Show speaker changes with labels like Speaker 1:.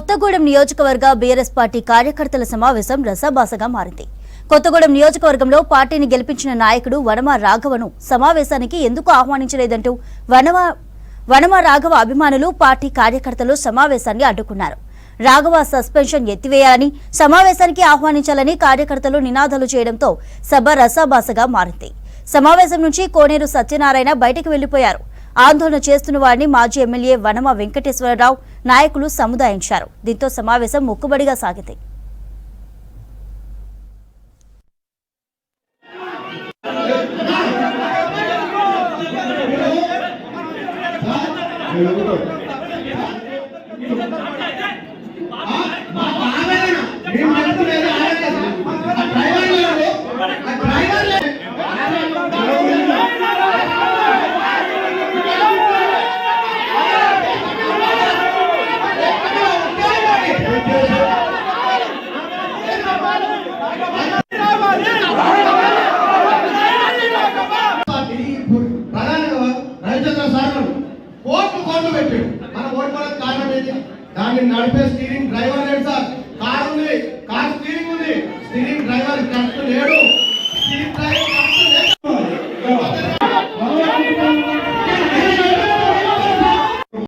Speaker 1: కొత్తగూడెం నియోజకవర్గ BRS party కార్యకర్తల సమావేశం రసాభాసగా మారింది. కొత్తగూడెం నియోజకవర్గంలో పార్టీని గెలిపించిన నాయకుడు వనమ రాఘవను సమావేశానికి ఎందుకు ఆహ్వానించలేదంటూ వనమ రాఘవ అభిమానులు పార్టీ కార్యకర్తలు సమావేశాన్ని అడ్డుకున్నారు. రాఘవ సస్పెన్షన్ ఎత్తివేయాలని, సమావేశానికి ఆహ్వానించాలని కార్యకర్తలు నినాదాలు చేయడంతో సభ రసాభాసగా మారింది. సమావేశం నుంచి కోనేరు సత్యనారాయణ బయటకు వెళ్లిపోయారు. ఆందోళన చేస్తున్న వారిని మాజీ ఎమ్మెల్యే వనమ వెంకటేశ్వరరావు నాయకులు సముదాయించారు. దీంతో సమావేశం మొక్కుబడిగా సాగింది.
Speaker 2: దాన్ని నడిపే స్టీరింగ్ డ్రైవర్ లేదు సార్.